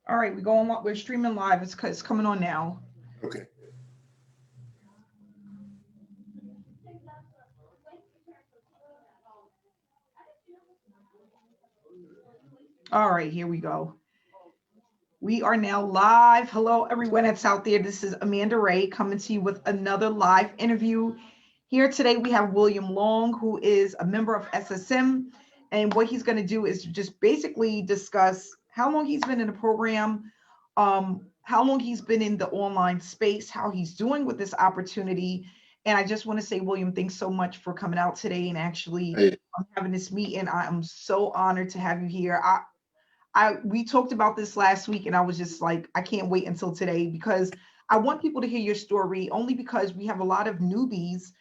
All right, we're going. We're streaming live. It's coming on now. Okay. All right, here we go. We are now live. Hello, everyone that's out there. This is Amanda Ray coming to you with another live interview. Here today, we have William Long, who is a member of SSM. And what he's going to do is just basically discuss how long he's been in the program, how long he's been in the online space, how he's doing with this opportunity. And I just want to say, William, thanks so much for coming out today and actually Hey, having this meeting. I am so honored to have you here. We talked about this last week and I was just like, I can't wait until today because I want people to hear your story only because we have a lot of newbies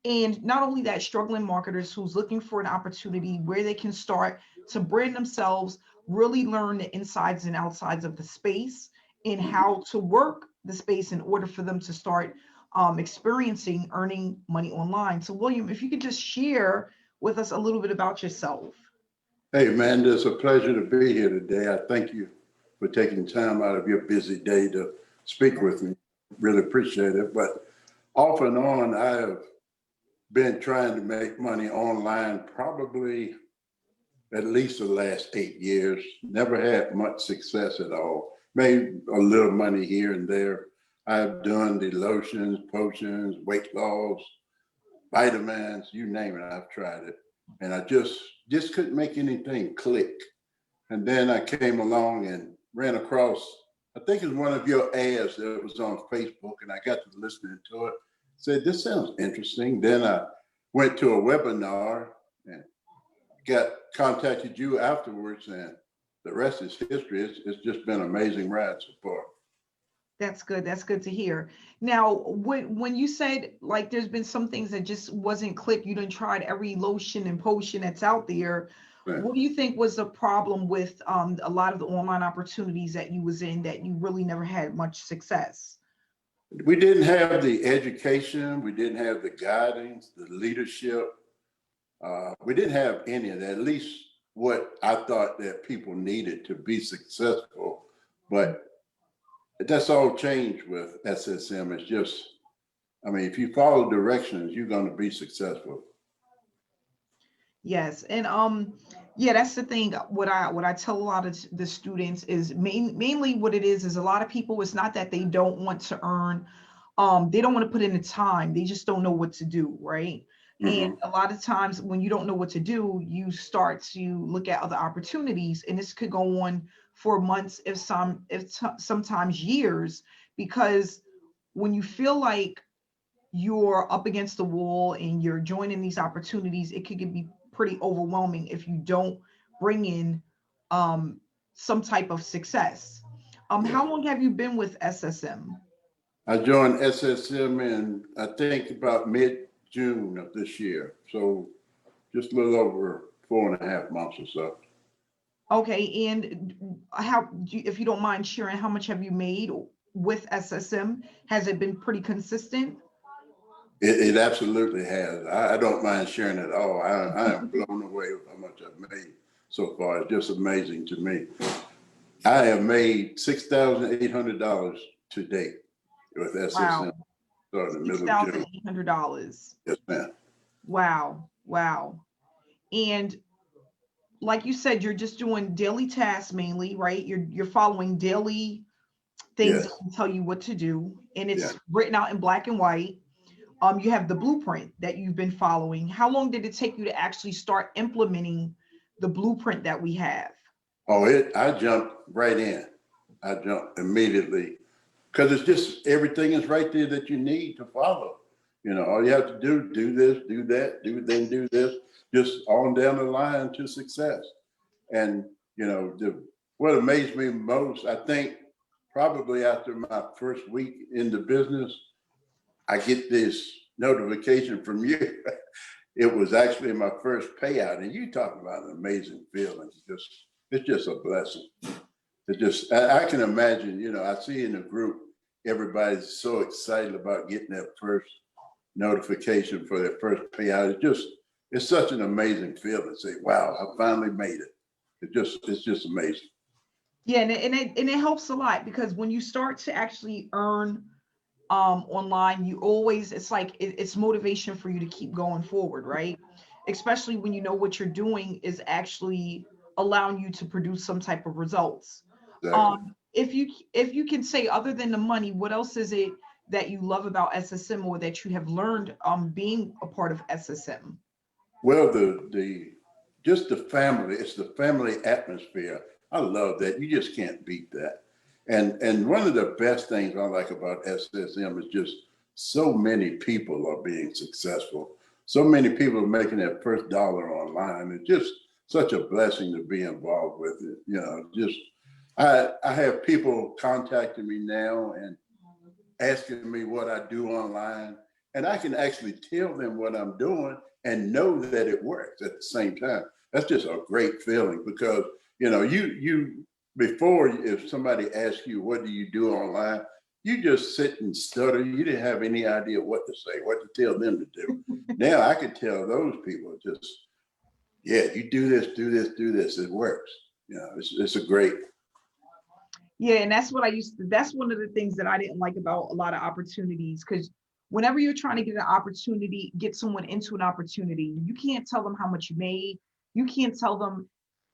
and not only that, struggling marketers who's looking for an opportunity where they can start to brand themselves, really learn the insides and outsides of the space and how to work the space in order for them to start experiencing earning money online. So William, if you could just share with us a little bit about yourself. hey, man, it's a pleasure to be here today. I thank you for taking time out of your busy day to speak with me. Really appreciate it. But off and on, I have been trying to make money online probably at least the last 8 years. Never had much success at all. Made a little money here and there. I've done the lotions, potions, weight loss, vitamins, you name it, I've tried it. And I just couldn't make anything click. And then I came along and ran across, I think it was one of your ads that was on Facebook, and I got to listening to it. Said, this sounds interesting. Then I went to a webinar and contacted you afterwards, and the rest is history. It's just been an amazing ride so far. That's good. That's good to hear. Now, when you said like there's been some things that just wasn't click, you done tried every lotion and potion that's out there. Right. What do you think was the problem with a lot of the online opportunities that you was in that you really never had much success? We didn't have the education, we didn't have the guidance, the leadership. We didn't have any of that, at least what I thought that people needed to be successful. But that's all changed with SSM. It's just, I mean, if you follow directions, you're going to be successful. Yes, and yeah, that's the thing. What I tell a lot of the students is mainly what it is a lot of people. It's not that they don't want to earn, they don't want to put in the time. They just don't know what to do, right? And Hmm. a lot of times when you don't know what to do, you start to look at other opportunities, and this could go on for months, sometimes years, because when you feel like you're up against the wall and you're joining these opportunities, it could be pretty overwhelming if you don't bring in um, some type of success. Yeah. How long have you been with SSM? I joined SSM in, I think, about mid-June of this year. So just a little over 4.5 months or so. Okay, and if you don't mind sharing, how much have you made with SSM? Has it been pretty consistent? It absolutely has. I don't mind sharing it all. I am blown away with how much I've made so far. It's just amazing to me. I have made $6,800 to date with Wow, SSM. So in the six middle of thousand June. eight hundred dollars. Yes, ma'am. Wow, wow. And like you said, you're just doing daily tasks mainly, right? You're following daily things that Yes. can tell you what to do, and Yeah. it's written out in black and white. You have the blueprint that you've been following. How long did it take you to actually start implementing the blueprint that we have? Oh, I jumped right in. I jumped immediately because it's just everything is right there that you need to follow. You know, all you have to do this, do that, do this, just on down the line to success. And you know, what amazed me most, I think, probably after my first week in the business, I get this notification from you. It was actually my first payout, and you talking about an amazing feeling. It's just a blessing. It just, I can imagine. You know, I see in the group everybody's so excited about getting that first notification for their first payout. It's such an amazing feeling. Say, wow, I finally made it. It's just amazing. Yeah, and it helps a lot because when you start to actually earn online, you always, it's like it's motivation for you to keep going forward, right? Especially when you know what you're doing is actually allowing you to produce some type of results. Exactly. If you can say, other than the money, what else is it that you love about SSM, or that you have learned being a part of SSM? Well, the just the family, it's the family atmosphere. I love that. You just can't beat that. And one of the best things I like about SSM is just so many people are being successful. So many people are making their first dollar online. It's just such a blessing to be involved with it. You know, just I have people contacting me now and asking me what I do online, and I can actually tell them what I'm doing and know that it works at the same time. That's just a great feeling because you before, if somebody asks you what do you do online, you just sit and stutter. You didn't have any idea what to say, what to tell them to do. Now I can tell those people just, yeah, you do this, do this, do this. It works. It's a great. Yeah, and that's what I used to, that's one of the things that I didn't like about a lot of opportunities. Because whenever you're trying to get an opportunity, get someone into an opportunity, you can't tell them how much you made. You can't tell them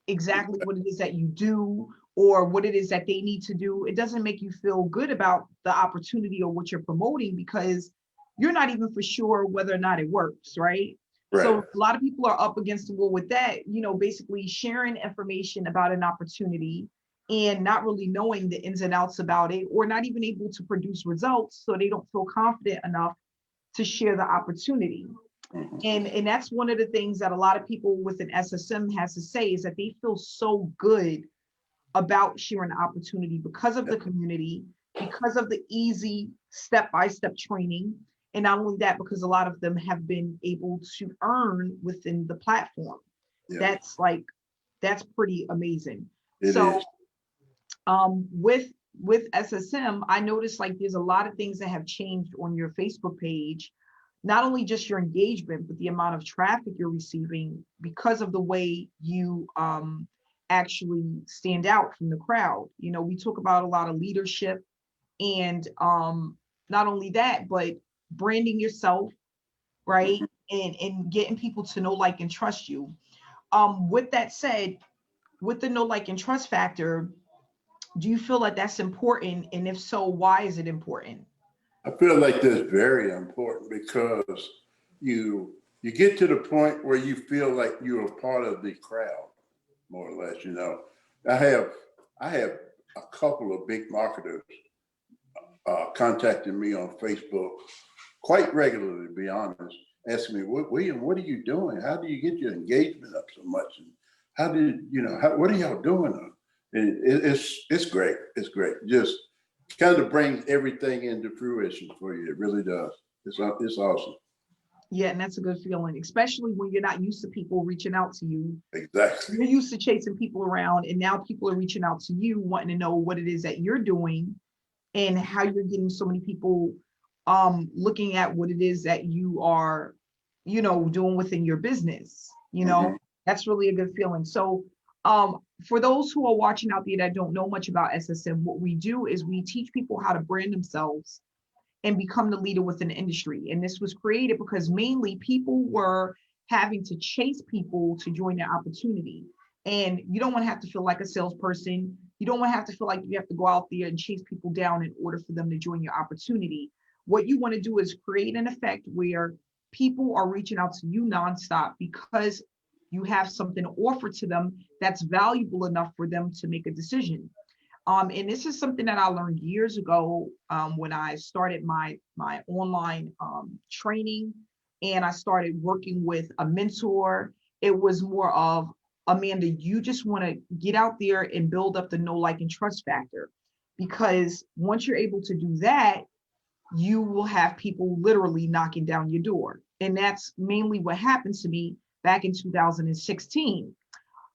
exactly what it is that you do, or what it is that they need to do. It doesn't make you feel good about the opportunity or what you're promoting, because you're not even for sure whether or not it works, right? Right. So a lot of people are up against the wall with that, basically sharing information about an opportunity and not really knowing the ins and outs about it, or not even able to produce results, so they don't feel confident enough to share the opportunity. Mhm. And that's one of the things that a lot of people with an SSM has to say, is that they feel so good about sharing the opportunity because of the community, because of the easy step-by-step training. And not only that, because a lot of them have been able to earn within the platform. Yeah, That's pretty amazing. it So is. with SSM, I noticed like there's a lot of things that have changed on your Facebook page, not only just your engagement, but the amount of traffic you're receiving because of the way you actually stand out from the crowd. We talk about a lot of leadership, and not only that, but branding yourself, right? Mhm. And getting people to know, like, and trust you. With that said, with the know, like, and trust factor, do you feel like that's important? And if so, why is it important? I feel like that's very important because you get to the point where you feel like you're a part of the crowd, more or less. I have I have a couple of big marketers contacting me on Facebook quite regularly, to be honest, asking me, William, what are you doing? How do you get your engagement up so much? And what are y'all doing? And it's great. It's great. Just kind of brings everything into fruition for you. It really does. It's awesome. Yeah, and that's a good feeling, especially when you're not used to people reaching out to you. Exactly. You're used to chasing people around, and now people are reaching out to you, wanting to know what it is that you're doing, and how you're getting so many people looking at what it is that you are, doing within your business. Hmm. That's really a good feeling. So for those who are watching out there that don't know much about SSM, what we do is we teach people how to brand themselves and become the leader within the industry. And this was created because mainly people were having to chase people to join their opportunity. And you don't want to have to feel like a salesperson. You don't want to have to feel like you have to go out there and chase people down in order for them to join your opportunity. What you want to do is create an effect where people are reaching out to you nonstop because you have something to offer to them that's valuable enough for them to make a decision. And this is something that I learned years ago, when I started my online training, and I started working with a mentor. It was more of, Amanda, you just want to get out there and build up the know, like, and trust factor, because once you're able to do that, you will have people literally knocking down your door. And that's mainly what happened to me back in 2016.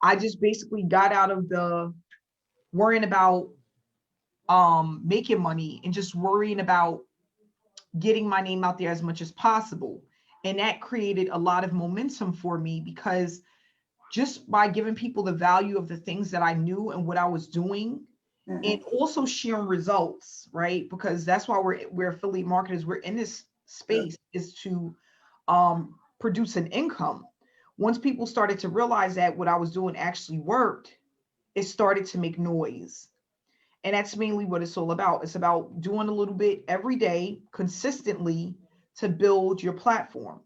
I just basically got out of the worrying about making money and just worrying about getting my name out there as much as possible. And that created a lot of momentum for me, because just by giving people the value of the things that I knew and what I was doing, and also sharing results, right? Because that's why we're affiliate marketers. We're in this space is to produce an income. Once people started to realize that what I was doing actually worked, it started to make noise. And that's mainly what it's all about. It's about doing a little bit every day consistently to build your platform.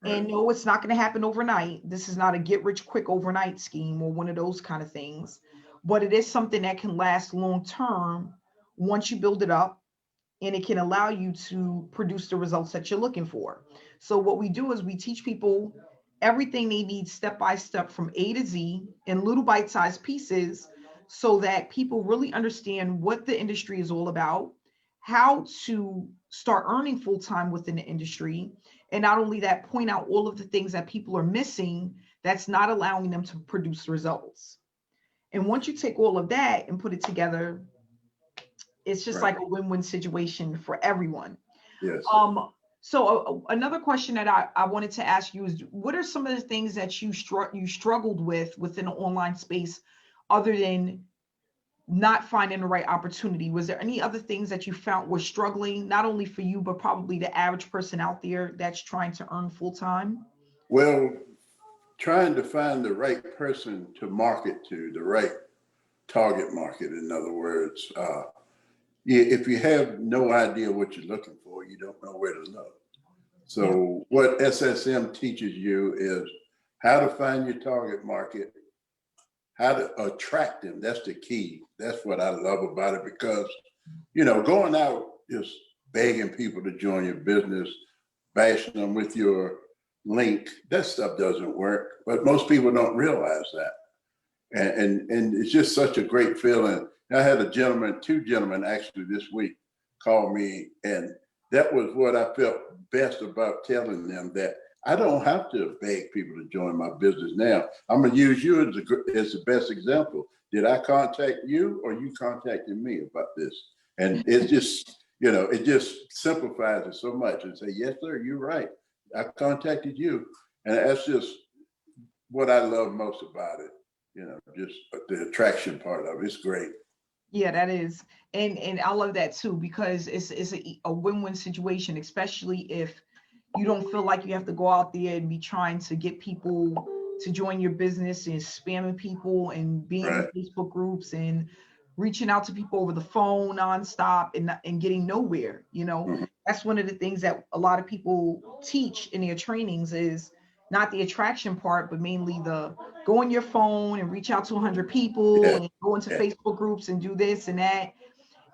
Right. And no, it's not going to happen overnight. This is not a get rich quick overnight scheme or one of those kind of things, but it is something that can last long term once you build it up, and it can allow you to produce the results that you're looking for. So what we do is we teach people everything they need step by step from A to Z in little bite-sized pieces so that people really understand what the industry is all about, how to start earning full time within the industry, and not only that, point out all of the things that people are missing that's not allowing them to produce results. And once you take all of that and put it together, it's just Right. like a win-win situation for everyone. Yes. So another question that I wanted to ask you is, what are some of the things that you struggled with within the online space, other than not finding the right opportunity? Was there any other things that you found were struggling, not only for you, but probably the average person out there that's trying to earn full time? Well, trying to find the right person to market to, the right target market, in other words. If you have no idea what you're looking for, you don't know where to look. So what SSM teaches you is how to find your target market, how to attract them. That's the key. That's what I love about it, because, going out just begging people to join your business, bashing them with your link, that stuff doesn't work. But most people don't realize that. And it's just such a great feeling. I had two gentlemen actually this week call me, and that was what I felt best about telling them, that I don't have to beg people to join my business now. I'm gonna use you as the best example. Did I contact you, or you contacted me about this? And it's just, it just simplifies it so much, and say, yes, sir, you're right. I contacted you. And that's just what I love most about it. Just the attraction part of it. It's great. Yeah, that is. And I love that too, because it's a win-win situation, especially if you don't feel like you have to go out there and be trying to get people to join your business and spamming people and being Right. in Facebook groups and reaching out to people over the phone nonstop and getting nowhere. That's one of the things that a lot of people teach in their trainings is not the attraction part, but mainly the go on your phone and reach out to 100 people Yeah. and go into Yeah. Facebook groups and do this and that.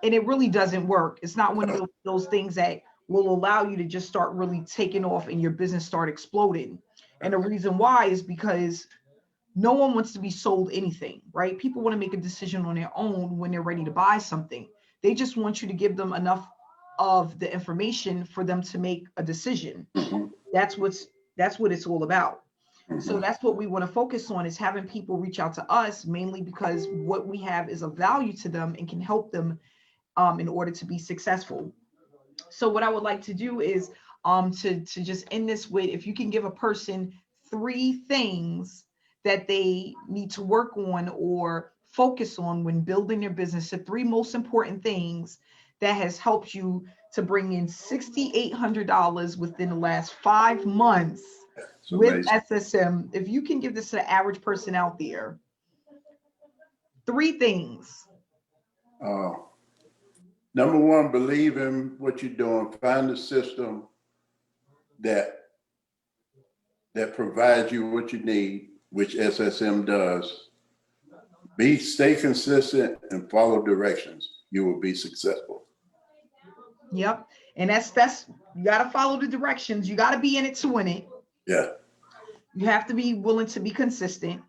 And it really doesn't work. It's not one of those things that will allow you to just start really taking off and your business start exploding. And the reason why is because no one wants to be sold anything, right? People want to make a decision on their own when they're ready to buy something. They just want you to give them enough of the information for them to make a decision. Mm-hmm. That's what it's all about. So Mm-hmm. that's what we want to focus on, is having people reach out to us, mainly because what we have is of value to them and can help them in order to be successful. So what I would like to do is to just end this with, if you can give a person 3 things that they need to work on or focus on when building their business, the 3 most important things that has helped you to bring in $6,800 within the last 5 months It's with amazing. SSM. If you can give this to the average person out there, 3 things. Uh, Number one, believe in what you're doing. Find a system that provides you what you need, which SSM does. Stay consistent and follow directions. You will be successful. Yep. And that's you got to follow the directions. You got to be in it to win it. Yeah. You have to be willing to be consistent,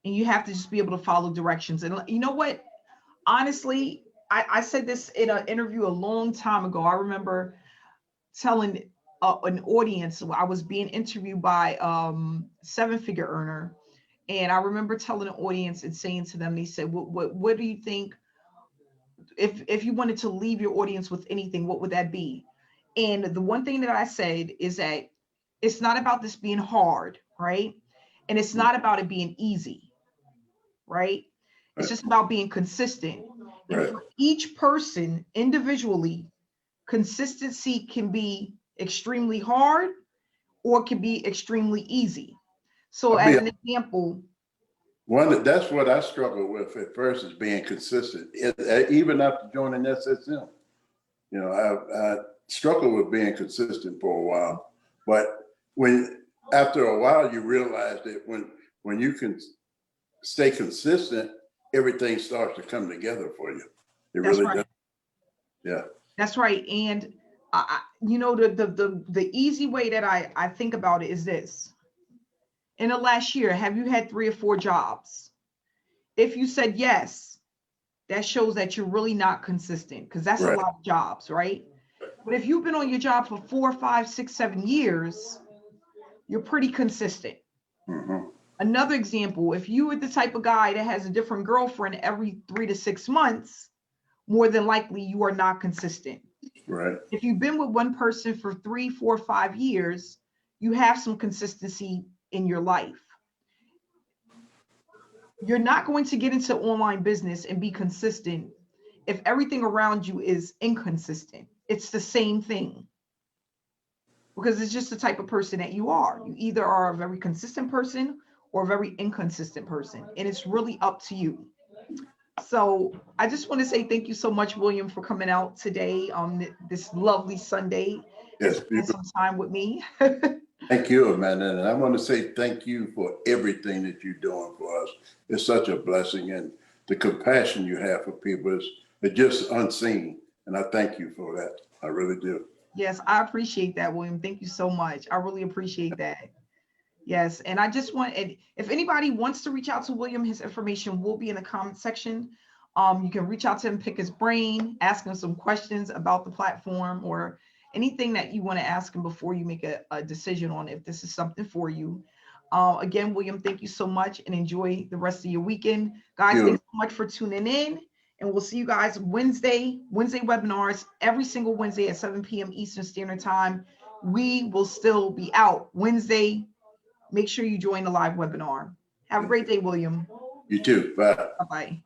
and you have to just be able to follow directions. And you know what? Honestly, I said this in an interview a long time ago. I remember telling an audience, I was being interviewed by 7-figure earner. And I remember telling the audience and saying to them, they said, what do you think, if you wanted to leave your audience with anything, what would that be? And the one thing that I said is that it's not about this being hard, right? And it's not about it being easy, right? It's Right. just about being consistent. And Right. for each person individually, consistency can be extremely hard or it can be extremely easy. So I'll as be an example, that's what I struggled with at first, is being consistent. Even after joining SSM, you know, I struggled with being consistent for a while. But after a while, you realize that when you can stay consistent, everything starts to come together for you. It that's really right. does. Yeah. That's right. And the easy way that I think about it is this. In the last year, have you had 3 or 4 jobs? If you said yes, that shows that you're really not consistent, because that's a Right. lot of jobs, right? But if you've been on your job for 4, 5, 6, 7 years, you're pretty consistent. Mm-hmm. Another example, if you were the type of guy that has a different girlfriend every 3 to 6 months, more than likely you are not consistent. Right. If you've been with one person for 3, 4, 5 years, you have some consistency in your life. You're not going to get into online business and be consistent if everything around you is inconsistent. It's the same thing, because it's just the type of person that you are. You either are a very consistent person or a very inconsistent person, and it's really up to you. So I just want to say thank you so much, William, for coming out today on this lovely Sunday and Yes. spending some time with me. Thank you, Amanda. And I want to say thank you for everything that you're doing for us. It's such a blessing, and the compassion you have for people is just unseen. And I thank you for that. I really do. Yes, I appreciate that, William. Thank you so much. I really appreciate that. Yes, and I just want, and if anybody wants to reach out to William, his information will be in the comment section. You can reach out to him, pick his brain, ask him some questions about the platform or anything that you want to ask him before you make a decision on if this is something for you. Again, William, thank you so much and enjoy the rest of your weekend. Guys, thanks so much for tuning in, and we'll see you guys Wednesday webinars every single Wednesday at 7 p.m. Eastern Standard Time. We will still be out Wednesday. Make sure you join the live webinar. Have a great day, William. You too. Bye. Bye-bye.